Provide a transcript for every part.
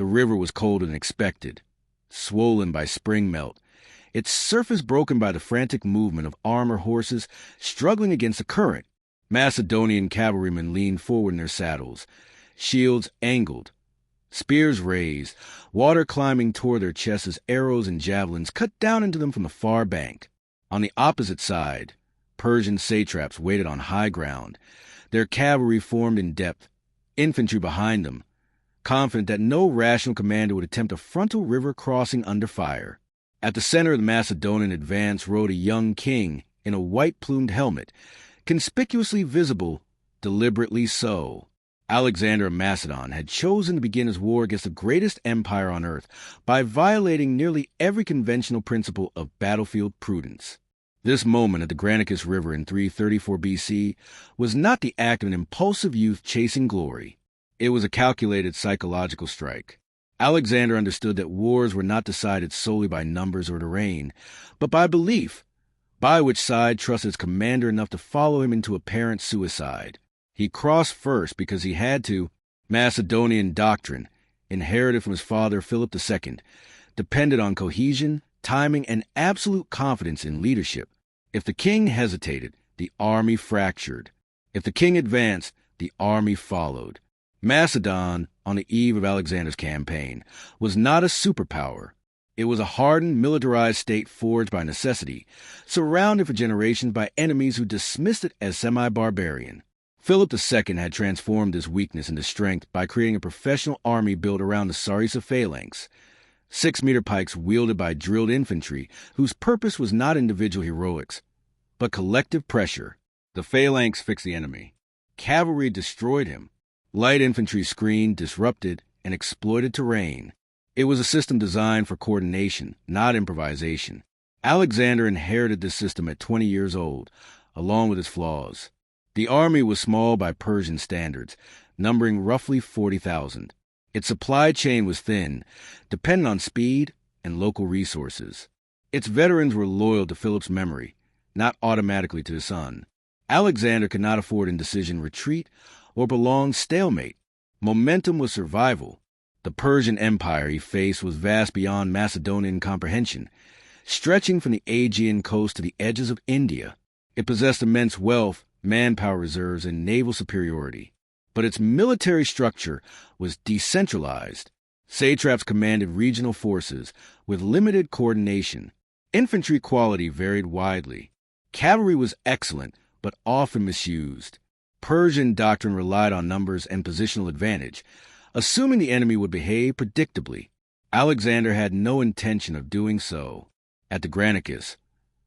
The river was colder than expected, swollen by spring melt, its surface broken by the frantic movement of armored horses struggling against the current. Macedonian cavalrymen leaned forward in their saddles, shields angled, spears raised, water climbing toward their chests as arrows and javelins cut down into them from the far bank. On the opposite side, Persian satraps waited on high ground, their cavalry formed in depth, infantry behind them, confident that no rational commander would attempt a frontal river crossing under fire. At the center of the Macedonian advance rode a young king in a white-plumed helmet, conspicuously visible, deliberately so. Alexander of Macedon had chosen to begin his war against the greatest empire on earth by violating nearly every conventional principle of battlefield prudence. This moment at the Granicus River in 334 BC was not the act of an impulsive youth chasing glory. It was a calculated psychological strike. Alexander understood that wars were not decided solely by numbers or terrain, but by belief, by which side trusted its commander enough to follow him into apparent suicide. He crossed first because he had to. Macedonian doctrine, inherited from his father Philip II, depended on cohesion, timing, and absolute confidence in leadership. If the king hesitated, the army fractured. If the king advanced, the army followed. Macedon, on the eve of Alexander's campaign, was not a superpower. It was a hardened, militarized state forged by necessity, surrounded for generations by enemies who dismissed it as semi-barbarian. Philip II had transformed this weakness into strength by creating a professional army built around the Sarissa phalanx, 6-meter pikes wielded by drilled infantry whose purpose was not individual heroics, but collective pressure. The phalanx fixed the enemy. Cavalry destroyed him. Light infantry screened, disrupted, and exploited terrain. It was a system designed for coordination, not improvisation. Alexander inherited this system at 20 years old, along with its flaws. The army was small by Persian standards, numbering roughly 40,000. Its supply chain was thin, dependent on speed and local resources. Its veterans were loyal to Philip's memory, not automatically to his son. Alexander could not afford indecision, retreat, or prolonged stalemate. Momentum was survival. The Persian Empire he faced was vast beyond Macedonian comprehension, stretching from the Aegean coast to the edges of India. It possessed immense wealth, manpower reserves, and naval superiority. But its military structure was decentralized. Satraps commanded regional forces with limited coordination. Infantry quality varied widely. Cavalry was excellent, but often misused. Persian doctrine relied on numbers and positional advantage, assuming the enemy would behave predictably. Alexander had no intention of doing so. At the Granicus,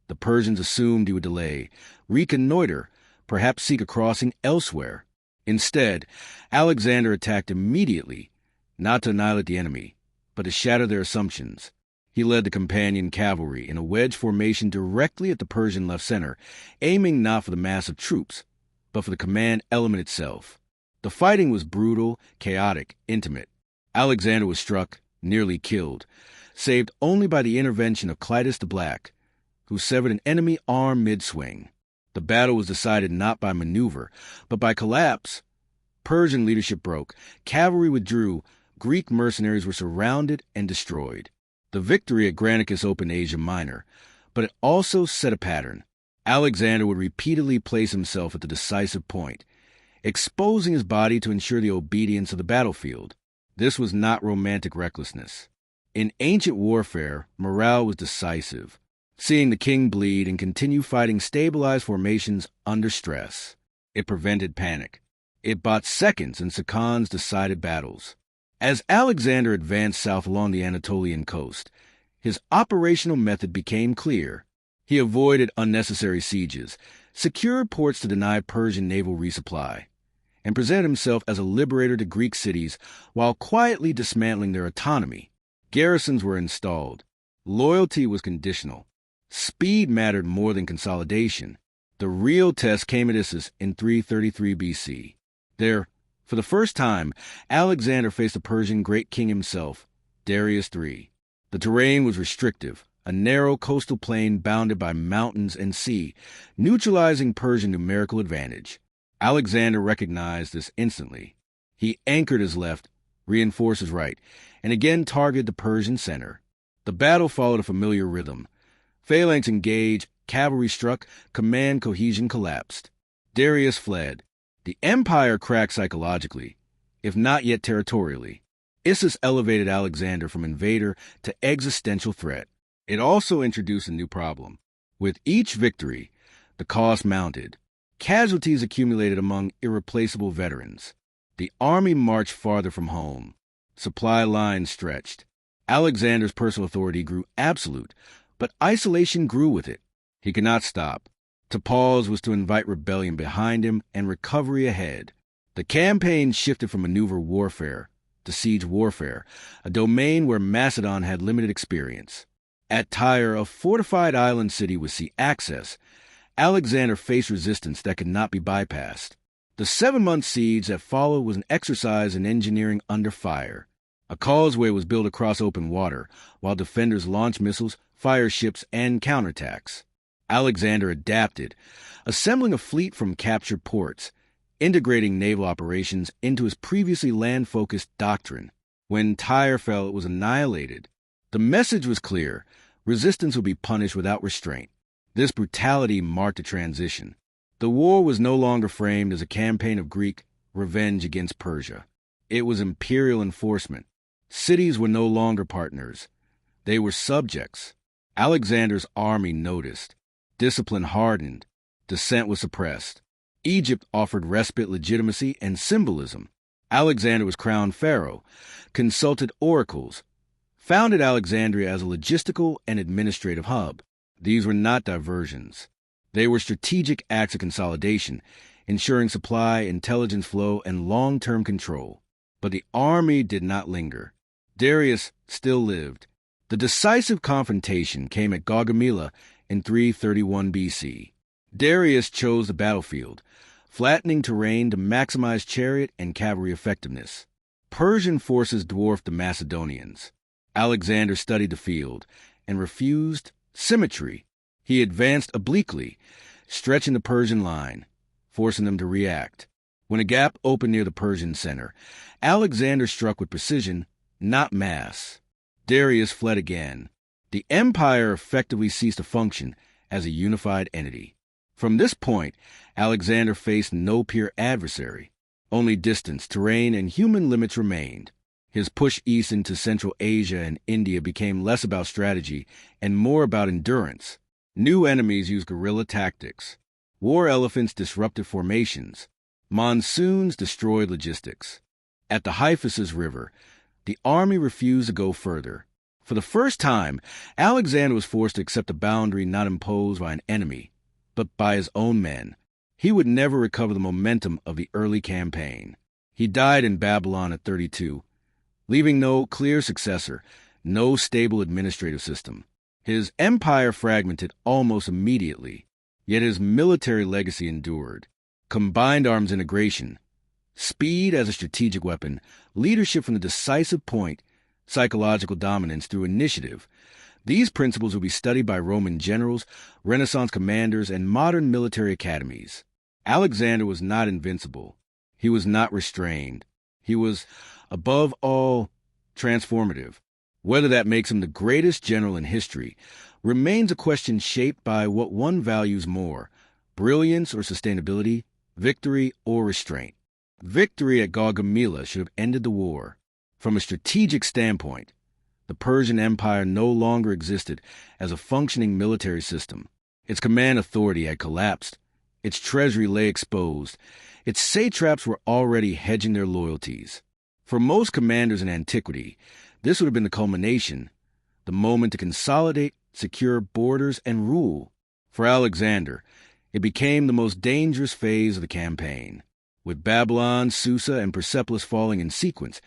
the Persians assumed he would delay, reconnoiter, perhaps seek a crossing elsewhere. Instead, Alexander attacked immediately, not to annihilate the enemy, but to shatter their assumptions. He led the companion cavalry in a wedge formation directly at the Persian left center, aiming not for the mass of troops, but for the command element itself. The fighting was brutal, chaotic, intimate. Alexander was struck, nearly killed, saved only by the intervention of Clitus the Black, who severed an enemy arm mid-swing. The battle was decided not by maneuver, but by collapse. Persian leadership broke, cavalry withdrew, Greek mercenaries were surrounded and destroyed. The victory at Granicus opened Asia Minor, but it also set a pattern. Alexander would repeatedly place himself at the decisive point, exposing his body to ensure the obedience of the battlefield. This was not romantic recklessness. In ancient warfare, morale was decisive. Seeing the king bleed and continue fighting stabilized formations under stress. It prevented panic. It bought seconds in Sakan's decided battles. As Alexander advanced south along the Anatolian coast, his operational method became clear. He avoided unnecessary sieges, secured ports to deny Persian naval resupply, and presented himself as a liberator to Greek cities while quietly dismantling their autonomy. Garrisons were installed. Loyalty was conditional. Speed mattered more than consolidation. The real test came at Issus in 333 BC. There, for the first time, Alexander faced the Persian great king himself, Darius III. The terrain was restrictive, a narrow coastal plain bounded by mountains and sea, neutralizing Persian numerical advantage. Alexander recognized this instantly. He anchored his left, reinforces right, and again targeted the Persian center. The battle followed a familiar rhythm. Failing to engage, cavalry struck, command cohesion collapsed. Darius fled. The empire cracked psychologically, if not yet territorially. Issus elevated Alexander from invader to existential threat. It also introduced a new problem. With each victory, the cost mounted. Casualties accumulated among irreplaceable veterans. The army marched farther from home. Supply lines stretched. Alexander's personal authority grew absolute, but isolation grew with it. He could not stop. To pause was to invite rebellion behind him and recovery ahead. The campaign shifted from maneuver warfare to siege warfare, a domain where Macedon had limited experience. At Tyre, a fortified island city with sea access, Alexander faced resistance that could not be bypassed. The 7-month siege that followed was an exercise in engineering under fire. A causeway was built across open water, while defenders launched missiles, fired ships, and counterattacks. Alexander adapted, assembling a fleet from captured ports, integrating naval operations into his previously land-focused doctrine. When Tyre fell, it was annihilated. The message was clear: resistance would be punished without restraint. This brutality marked a transition. The war was no longer framed as a campaign of Greek revenge against Persia. It was imperial enforcement. Cities were no longer partners. They were subjects. Alexander's army noticed. Discipline hardened. Dissent was suppressed. Egypt offered respite, legitimacy, and symbolism. Alexander was crowned pharaoh, consulted oracles, founded Alexandria as a logistical and administrative hub. These were not diversions. They were strategic acts of consolidation, ensuring supply, intelligence flow, and long-term control. But the army did not linger. Darius still lived. The decisive confrontation came at Gaugamela in 331 BC. Darius chose the battlefield, flattening terrain to maximize chariot and cavalry effectiveness. Persian forces dwarfed the Macedonians. Alexander studied the field and refused symmetry. He advanced obliquely, stretching the Persian line, forcing them to react. When a gap opened near the Persian center, Alexander struck with precision, not mass. Darius fled again. The empire effectively ceased to function as a unified entity. From this point, Alexander faced no peer adversary. Only distance, terrain, and human limits remained. His push east into Central Asia and India became less about strategy and more about endurance. New enemies used guerrilla tactics. War elephants disrupted formations. Monsoons destroyed logistics. At the Hyphasis River, the army refused to go further. For the first time, Alexander was forced to accept a boundary not imposed by an enemy, but by his own men. He would never recover the momentum of the early campaign. He died in Babylon at 32, leaving no clear successor, no stable administrative system. His empire fragmented almost immediately, yet his military legacy endured. Combined arms integration, speed as a strategic weapon, leadership from the decisive point, psychological dominance through initiative. These principles will be studied by Roman generals, Renaissance commanders, and modern military academies. Alexander was not invincible. He was not restrained. He was, above all, transformative. Whether that makes him the greatest general in history remains a question shaped by what one values more, brilliance or sustainability, victory or restraint. Victory at Gaugamela should have ended the war. From a strategic standpoint, the Persian Empire no longer existed as a functioning military system. Its command authority had collapsed. Its treasury lay exposed. Its satraps were already hedging their loyalties. For most commanders in antiquity, this would have been the culmination, the moment to consolidate, secure borders, and rule. For Alexander, it became the most dangerous phase of the campaign. With Babylon, Susa, and Persepolis falling in sequence,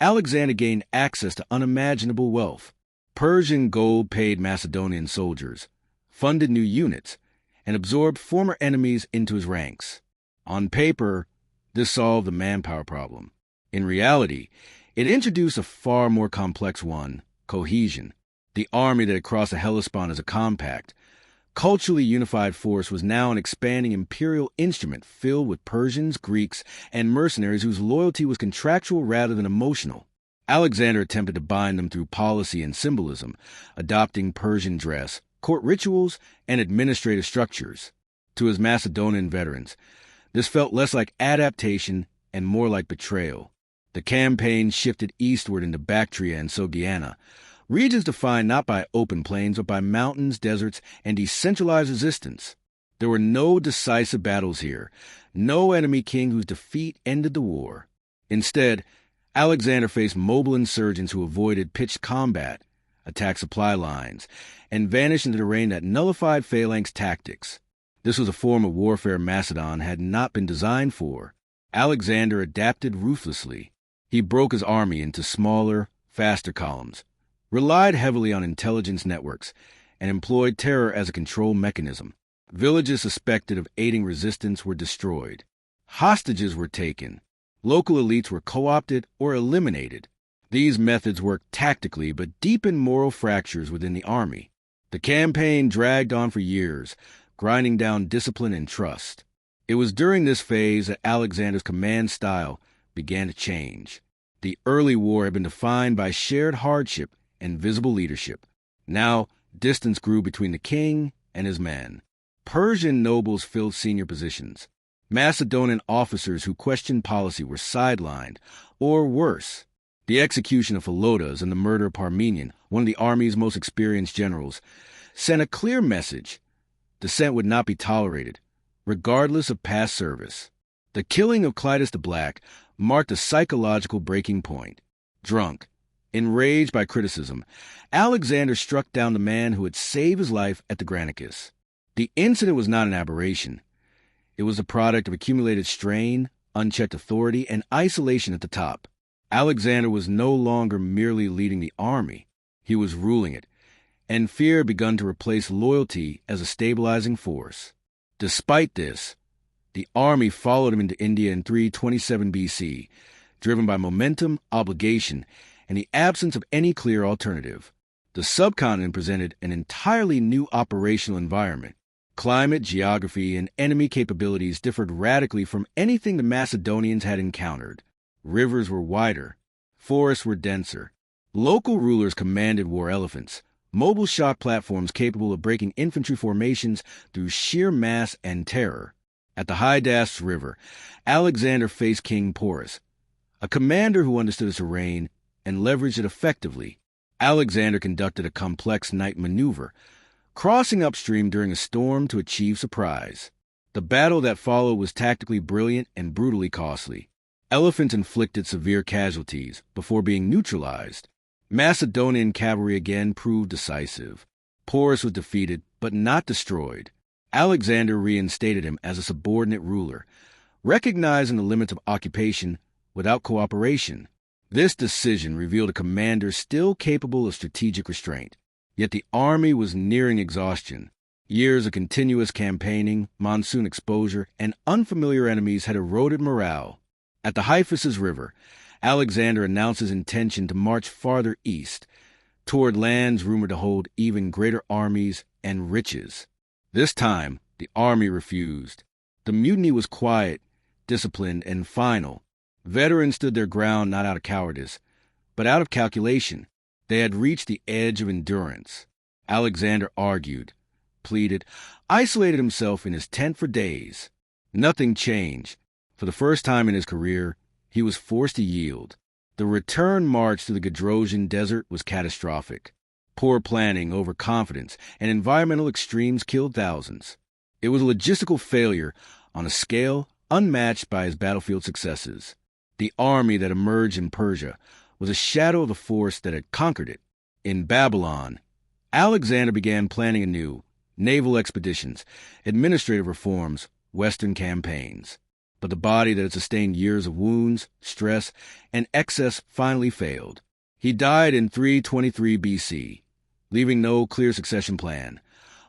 Alexander gained access to unimaginable wealth. Persian gold paid Macedonian soldiers, funded new units, and absorbed former enemies into his ranks. On paper, this solved the manpower problem. In reality, it introduced a far more complex one: cohesion. The army that had crossed the Hellespont as a compact, Culturally unified force was now an expanding imperial instrument filled with Persians, Greeks, and mercenaries whose loyalty was contractual rather than emotional. Alexander attempted to bind them through policy and symbolism, adopting Persian dress, court rituals, and administrative structures. To his Macedonian veterans, this felt less like adaptation and more like betrayal. The campaign shifted eastward into Bactria and Sogdiana, regions defined not by open plains but by mountains, deserts, and decentralized resistance. There were no decisive battles here, no enemy king whose defeat ended the war. Instead, Alexander faced mobile insurgents who avoided pitched combat, attacked supply lines, and vanished into terrain that nullified phalanx tactics. This was a form of warfare Macedon had not been designed for. Alexander adapted ruthlessly. He broke his army into smaller, faster columns, relied heavily on intelligence networks, and employed terror as a control mechanism. Villages suspected of aiding resistance were destroyed. Hostages were taken. Local elites were co-opted or eliminated. These methods worked tactically but deepened moral fractures within the army. The campaign dragged on for years, grinding down discipline and trust. It was during this phase that Alexander's command style began to change. The early war had been defined by shared hardship and visible leadership. Now, distance grew between the king and his men. Persian nobles filled senior positions. Macedonian officers who questioned policy were sidelined, or worse. The execution of Philotas and the murder of Parmenion, one of the army's most experienced generals, sent a clear message. Dissent would not be tolerated, regardless of past service. The killing of Clitus the Black marked a psychological breaking point. Drunk, enraged by criticism, Alexander struck down the man who had saved his life at the Granicus. The incident was not an aberration. It was the product of accumulated strain, unchecked authority, and isolation at the top. Alexander was no longer merely leading the army. He was ruling it, and fear had begun to replace loyalty as a stabilizing force. Despite this, the army followed him into India in 327 BC, driven by momentum, obligation, and the absence of any clear alternative. The subcontinent presented an entirely new operational environment. Climate, geography, and enemy capabilities differed radically from anything the Macedonians had encountered. Rivers were wider, forests were denser. Local rulers commanded war elephants, mobile shock platforms capable of breaking infantry formations through sheer mass and terror. At the Hydaspes River, Alexander faced King Porus, a commander who understood his terrain and leveraged it effectively. Alexander conducted a complex night maneuver, crossing upstream during a storm to achieve surprise. The battle that followed was tactically brilliant and brutally costly. Elephants inflicted severe casualties before being neutralized. Macedonian cavalry again proved decisive. Porus was defeated, but not destroyed. Alexander reinstated him as a subordinate ruler, recognizing the limits of occupation without cooperation. This decision revealed a commander still capable of strategic restraint. Yet the army was nearing exhaustion. Years of continuous campaigning, monsoon exposure, and unfamiliar enemies had eroded morale. At the Hyphasis River, Alexander announced his intention to march farther east, toward lands rumored to hold even greater armies and riches. This time, the army refused. The mutiny was quiet, disciplined, and final. Veterans stood their ground not out of cowardice, but out of calculation. They had reached the edge of endurance. Alexander argued, pleaded, isolated himself in his tent for days. Nothing changed. For the first time in his career, he was forced to yield. The return march through the Gedrosian desert was catastrophic. Poor planning, overconfidence, and environmental extremes killed thousands. It was a logistical failure on a scale unmatched by his battlefield successes. The army that emerged in Persia was a shadow of the force that had conquered it. In Babylon, Alexander began planning anew: naval expeditions, administrative reforms, Western campaigns. But the body that had sustained years of wounds, stress, and excess finally failed. He died in 323 BC, leaving no clear succession plan,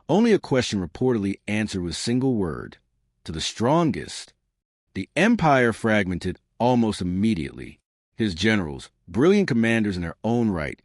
only a question reportedly answered with a single word: to the strongest. The empire fragmented almost immediately. His generals, brilliant commanders in their own right,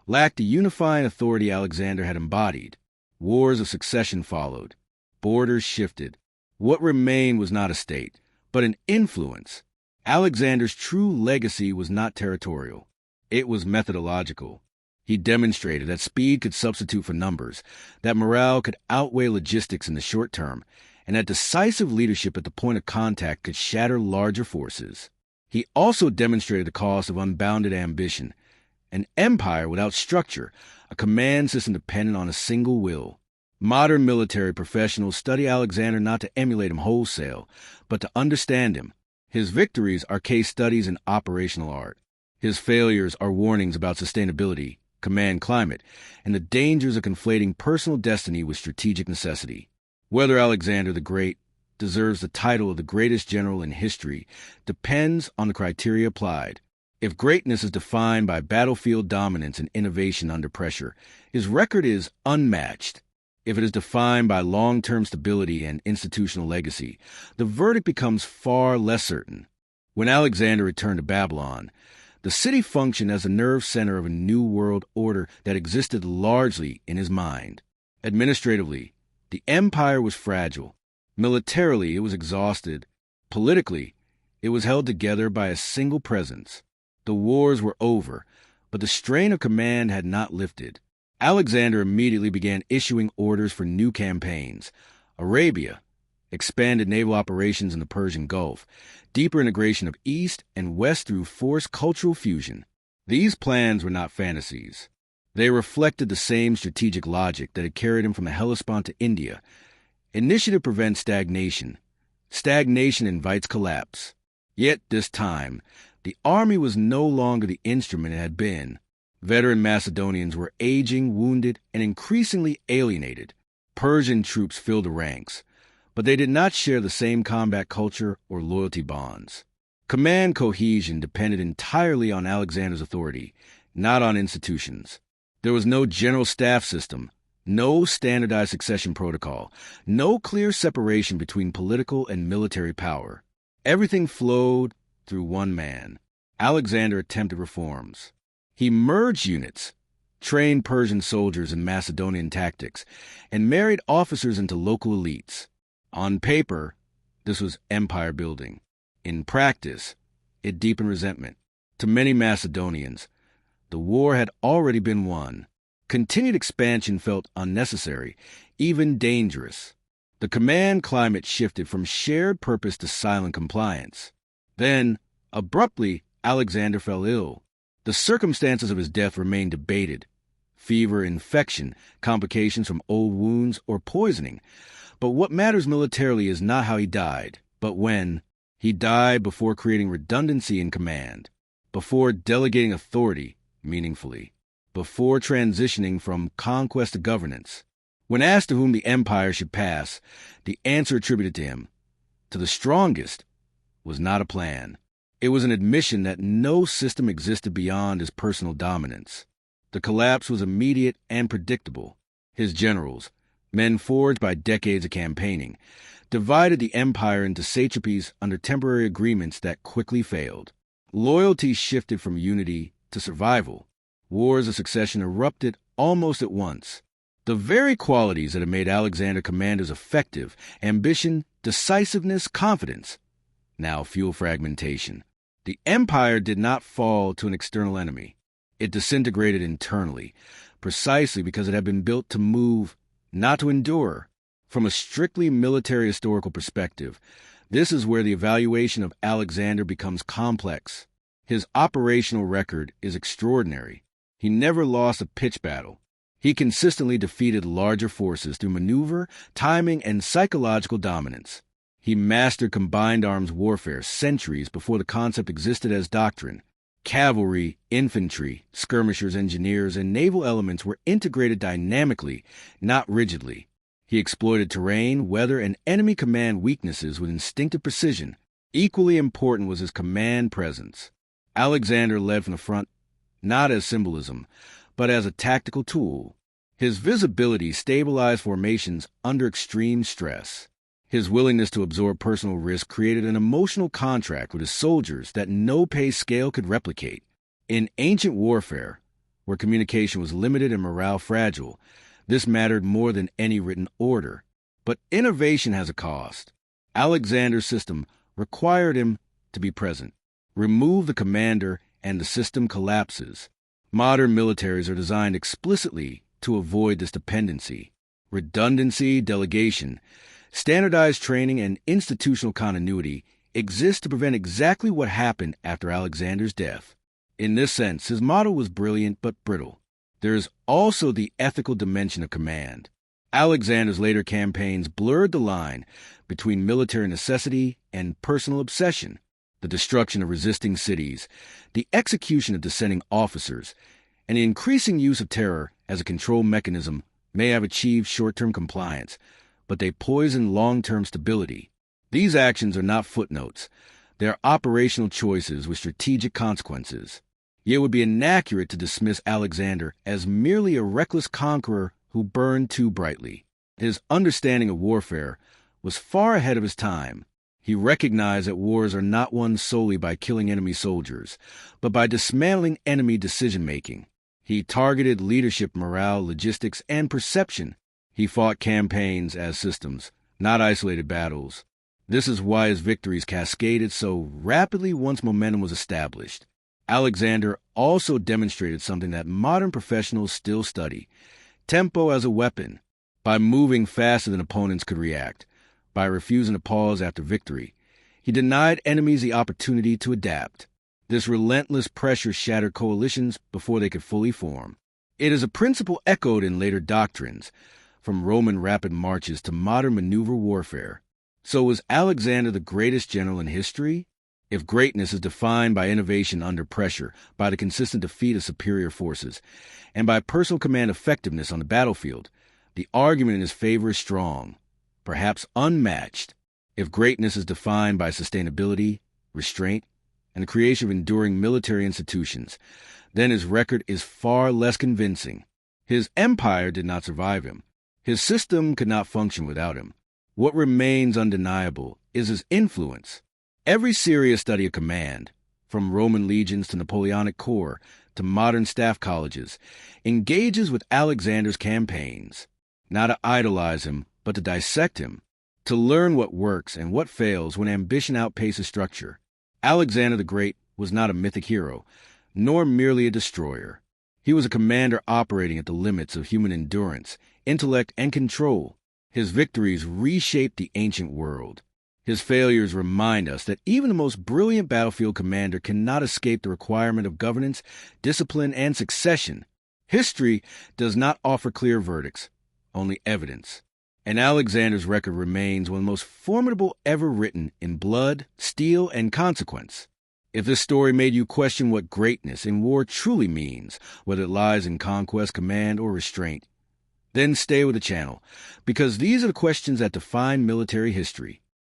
lacked the unifying authority Alexander had embodied. Wars of succession followed. Borders shifted. What remained was not a state, but an influence. Alexander's true legacy was not territorial. It was methodological. He demonstrated that speed could substitute for numbers, that morale could outweigh logistics in the short term, and that decisive leadership at the point of contact could shatter larger forces. He also demonstrated the cost of unbounded ambition, an empire without structure, a command system dependent on a single will. Modern military professionals study Alexander not to emulate him wholesale, but to understand him. His victories are case studies in operational art. His failures are warnings about sustainability, command climate, and the dangers of conflating personal destiny with strategic necessity. Whether Alexander the Great deserves the title of the greatest general in history depends on the criteria applied. If greatness is defined by battlefield dominance and innovation under pressure, his record is unmatched. If it is defined by long-term stability and institutional legacy, the verdict becomes far less certain. When Alexander returned to Babylon, the city functioned as the nerve center of a new world order that existed largely in his mind. Administratively, the empire was fragile. Militarily, it was exhausted. Politically, it was held together by a single presence. The wars were over, but the strain of command had not lifted. Alexander immediately began issuing orders for new campaigns. Arabia, expanded naval operations in the Persian Gulf, deeper integration of East and West through forced cultural fusion. These plans were not fantasies. They reflected the same strategic logic that had carried him from the Hellespont to India. Initiative prevents stagnation. Stagnation invites collapse. Yet this time, the army was no longer the instrument it had been. Veteran Macedonians were aging, wounded, and increasingly alienated. Persian troops filled the ranks, but they did not share the same combat culture or loyalty bonds. Command cohesion depended entirely on Alexander's authority, not on institutions. There was no general staff system, no standardized succession protocol, no clear separation between political and military power. Everything flowed through one man. Alexander attempted reforms. He merged units, trained Persian soldiers in Macedonian tactics, and married officers into local elites. On paper, this was empire building. In practice, it deepened resentment. To many Macedonians, the war had already been won. Continued expansion felt unnecessary, even dangerous. The command climate shifted from shared purpose to silent compliance. Then, abruptly, Alexander fell ill. The circumstances of his death remain debated. Fever, infection, complications from old wounds, or poisoning. But what matters militarily is not how he died, but when. He died before creating redundancy in command, before delegating authority meaningfully, before transitioning from conquest to governance. When asked to whom the empire should pass, the answer attributed to him, to the strongest, was not a plan. It was an admission that no system existed beyond his personal dominance. The collapse was immediate and predictable. His generals, men forged by decades of campaigning, divided the empire into satrapies under temporary agreements that quickly failed. Loyalty shifted from unity to survival. Wars of succession erupted almost at once. The very qualities that had made Alexander commanders effective, ambition, decisiveness, confidence, now fuel fragmentation. The empire did not fall to an external enemy. It disintegrated internally, precisely because it had been built to move, not to endure. From a strictly military historical perspective, this is where the evaluation of Alexander becomes complex. His operational record is extraordinary. He never lost a pitched battle. He consistently defeated larger forces through maneuver, timing, and psychological dominance. He mastered combined arms warfare centuries before the concept existed as doctrine. Cavalry, infantry, skirmishers, engineers, and naval elements were integrated dynamically, not rigidly. He exploited terrain, weather, and enemy command weaknesses with instinctive precision. Equally important was his command presence. Alexander led from the front, not as symbolism, but as a tactical tool. His visibility stabilized formations under extreme stress. His willingness to absorb personal risk created an emotional contract with his soldiers that no pay scale could replicate. In ancient warfare, where communication was limited and morale fragile, This mattered more than any written order. But innovation has a cost. Alexander's system required him to be present. Remove the commander and the system collapses. Modern militaries are designed explicitly to avoid this dependency. Redundancy, delegation, standardized training, and institutional continuity exist to prevent exactly what happened after Alexander's death. In this sense, his model was brilliant but brittle. There is also the ethical dimension of command. Alexander's later campaigns blurred the line between military necessity and personal obsession. The destruction of resisting cities, the execution of dissenting officers, and the increasing use of terror as a control mechanism may have achieved short-term compliance, but they poison long-term stability. These actions are not footnotes. They are operational choices with strategic consequences. Yet it would be inaccurate to dismiss Alexander as merely a reckless conqueror who burned too brightly. His understanding of warfare was far ahead of his time. He recognized that wars are not won solely by killing enemy soldiers, but by dismantling enemy decision-making. He targeted leadership, morale, logistics, and perception. He fought campaigns as systems, not isolated battles. This is why his victories cascaded so rapidly once momentum was established. Alexander also demonstrated something that modern professionals still study: tempo as a weapon. By moving faster than opponents could react, by refusing to pause after victory, he denied enemies the opportunity to adapt. This relentless pressure shattered coalitions before they could fully form. It is a principle echoed in later doctrines, from Roman rapid marches to modern maneuver warfare. So was Alexander the greatest general in history? If greatness is defined by innovation under pressure, by the consistent defeat of superior forces, and by personal command effectiveness on the battlefield, the argument in his favor is strong, perhaps unmatched. If greatness is defined by sustainability, restraint, and the creation of enduring military institutions, then his record is far less convincing. His empire did not survive him. His system could not function without him. What remains undeniable is his influence. Every serious study of command, from Roman legions to Napoleonic Corps to modern staff colleges, engages with Alexander's campaigns, not to idolize him, but to dissect him, to learn what works and what fails when ambition outpaces structure. Alexander the Great was not a mythic hero, nor merely a destroyer. He was a commander operating at the limits of human endurance, intellect, and control. His victories reshaped the ancient world. His failures remind us that even the most brilliant battlefield commander cannot escape the requirement of governance, discipline, and succession. History does not offer clear verdicts, only evidence. And Alexander's record remains one of the most formidable ever written in blood, steel, and consequence. If this story made you question what greatness in war truly means, whether it lies in conquest, command, or restraint, then stay with the channel, because these are the questions that define military history.